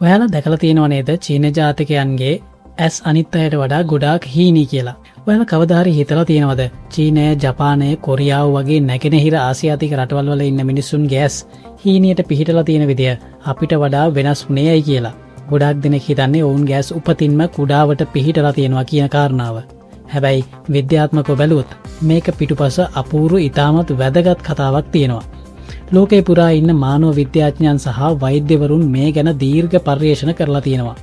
ඔයාලා දැකලා තියෙනව නේද චීන ජාතිකයන්ගේ ඇස් අනිත් අයට වඩා ගොඩාක් හීනි කියලා. ඔයාලා කවදා හරි හිතලා තියෙනවද චීනය, ජපානය, කොරියාව වගේ නැගෙනහිර ආසියාතික රටවල් වල ඉන්න මිනිස්සුන්ගේ ඇස් හීනියට පිහිටලා තියෙන විදිය අපිට වඩා වෙනස් වුණේයි කියලා. ගොඩාක් දෙනෙක් හිතන්නේ ඔවුන්ගේ ඇස් උපතින්ම කුඩාවට පිහිටලා තියෙනවා කියන කාරණාව. හැබැයි විද්‍යාත්මකව බැලුවොත් මේක පිටුපස අපූර්ව ඉතාමත් වැදගත් කතාවක් තියෙනවා. ලෝකේ පුරා ඉන්න මානව විද්‍යාඥයන් සහ වෛද්‍යවරුන් මේ ගැන දීර්ඝ පර්යේෂණ කරලා තියෙනවා.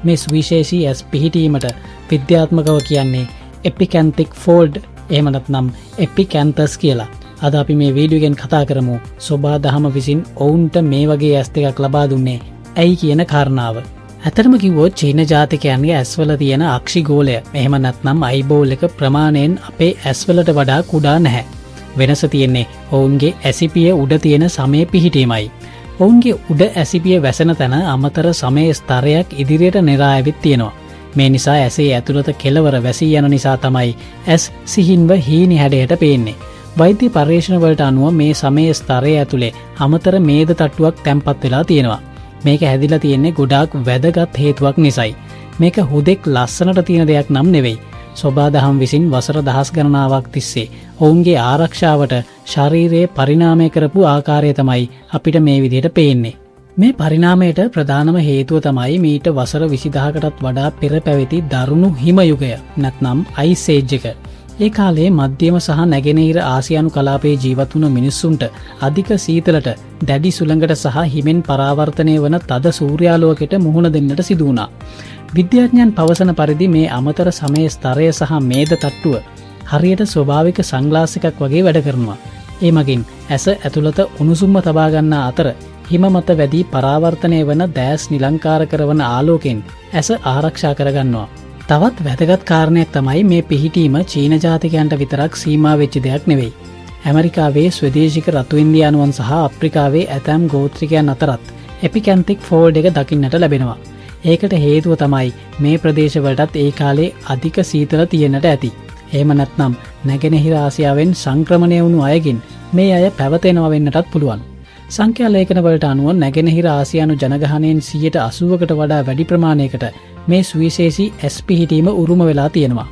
මේ සුවිශේෂී ඇස් පිහිටීමට විද්‍යාත්මකව කියන්නේ එපිකැන්තික් ෆෝල්ඩ් එහෙම නැත්නම් එපිකැන්තස් කියලා. අද අපි මේ වීඩියෝ එකෙන් කතා කරමු සෝබා දහම විසින් ඔවුන්ට මේ වගේ ඇස් දෙකක් ලබා දුන්නේ ඇයි කියන කාරණාව. ඇත්තටම කිව්වොත් චීන ජාතිකයන්ගේ ඇස්වල තියෙන අක්ෂිගෝලය එහෙම නැත්නම් අයිබෝල් එක ප්‍රමාණයෙන් අපේ ඇස්වලට වඩා කුඩා නැහැ. වෙනස තියෙන්නේ ඔවුන්ගේ ඇසිපිය උඩ තියෙන සමය පිහිටීමයි. ඔවුන්ගේ උඩ ඇසිපිය වැසෙන තැන අමතර සමය ස්තරයක් ඉදිරියට නෙරා ඇවිත් තියෙනවා. මේ නිසා ඇසේ ඇතුළත කෙළවර වැසී යන නිසා තමයි ඇස් සිහින්ව හීනි හැඩයට පේන්නේ. වෛද්‍ය පර්යේෂණ වලට අනුව මේ සමය ස්තරය ඇතුලේ අමතර මේද තට්ටුවක් තැම්පත් වෙලා තියෙනවා. මේක හැදිලා තියෙන්නේ ගොඩාක් වැදගත් හේතුවක් නිසායි. මේක හුදෙක් ලස්සනට තියෙන දෙයක් නම් නෙවෙයි. සෝබා දහම් විසින් වසර දහස් ගණනාවක් තිස්සේ ඔවුන්ගේ ආරක්ෂාවට ශරීරයේ පරිණාමය කරපු ආකාරය තමයි අපිට මේ විදිහට පේන්නේ. මේ පරිණාමයට ප්‍රධානම හේතුව තමයි මීට වසර 20000කටත් වඩා පෙර පැවති දරුණු හිම යුගය නැත්නම් අයිස් ඒජ් එක. ඒ කාලේ මධ්‍යම සහ නැගෙනහිර ආසියානු කලාපයේ ජීවත් වුණ මිනිස්සුන්ට අධික සීතලට, දැඩි සුළඟට සහ හිමෙන් පරාවර්තනය වන තද සූර්යාලෝකයට මුහුණ දෙන්නට සිදු වුණා. විද්‍යාඥයන් පවසන පරිදි මේ අමතර සමය ස්තරය සහ මේද තට්ටුව හරියට ස්වභාවික සන්ග්ලාස් එකක් වගේ වැඩ කරනවා. ඒ මගින් ඇස ඇතුළත උණුසුම්ම තබා ගන්නා අතර හිම මත වැඩි පරාවර්තනය වන දැස් නිලංකාර කරන ආලෝකයෙන් ඇස ආරක්ෂා කරගන්නවා. තවත් වැදගත් කාරණයක් තමයි මේ පිහිටීම චීන ජාතිකයන්ට විතරක් සීමා වෙච්ච දෙයක් නෙවෙයි. ඇමරිකාවේ ස්වදේශික රතු ඉන්දියානුවන් සහ අප්‍රිකාවේ ඇතැම් ගෝත්‍රිකයන් අතරත් එපිකැන්තික් ෆෝල්ඩ් එක දකින්නට ලැබෙනවා. ඒකට හේතුව තමයි මේ ප්‍රදේශවලටත් ඒ කාලේ අධික සීතල තියෙන්නට ඇති. එහෙම නැත්නම් නැගෙනහිර ආසියාවෙන් සංක්‍රමණය වුණු අයගෙන් මේ අය පැවතෙනවා වෙන්නටත් පුළුවන්. සංඛ්‍යා ලේඛන වලට අනුව නැගෙනහිර ආසියානු ජනගහනයෙන් 80%කට වඩා වැඩි ප්‍රමාණයකට මේ සුවිශේෂී ඇස් පිහිටීම උරුම වෙලා තියෙනවා.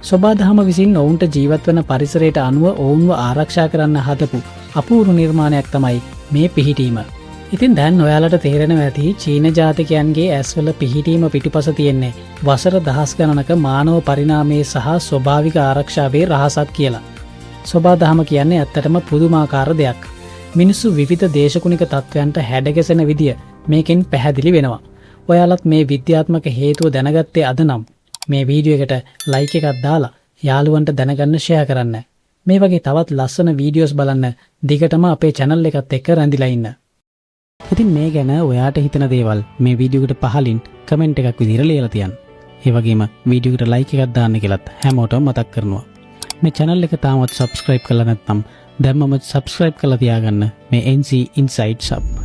සෝබා දහම විසින් ඔවුන්ට ජීවත් වන පරිසරයට අනුව ඔවුන්ව ආරක්ෂා කරන්න හදපු අපූර්ව නිර්මාණයක් තමයි මේ පිහිටීම. ඉතින් දැන් ඔයාලට තේරෙනවා ඇති චීන ජාතිකයන්ගේ ඇස්වල පිහිටීම පිටුපස තියෙන්නේ වසර දහස් ගණනක මානව පරිණාමයේ සහ ස්වභාවික ආරක්ෂාවේ රහසක් කියලා. සෝබා දහම කියන්නේ ඇත්තටම පුදුමාකාර දෙයක්. මිනිස්සු විවිධ දේශකුණික තත්ත්වයන්ට හැඩගැසෙන විදිය මේකෙන් පැහැදිලි වෙනවා. ඔයාලත් මේ විද්‍යාත්මක හේතුව දැනගත්තේ අද නම් මේ වීඩියෝ එකට ලයික් එකක් දාලා යාළුවන්ට දැනගන්න ෂෙයා කරන්න. මේ වගේ තවත් ලස්සන වීඩියෝස් බලන්න දිගටම අපේ channel එකත් එක්ක රැඳිලා ඉන්න. ඉතින් මේ ගැන ඔයාට හිතන දේවල් මේ වීඩියෝ එකට පහලින් කමෙන්ට් එකක් විදිහට ලියලා තියන්න. ඒ වගේම වීඩියෝ එකට ලයික් එකක් දාන්න කියලාත් හැමෝටම මතක් කරනවා. මේ channel එක තාමත් subscribe කරලා නැත්නම් දැම්මම subscribe කරලා තියාගන්න මේ NC Insights Hub.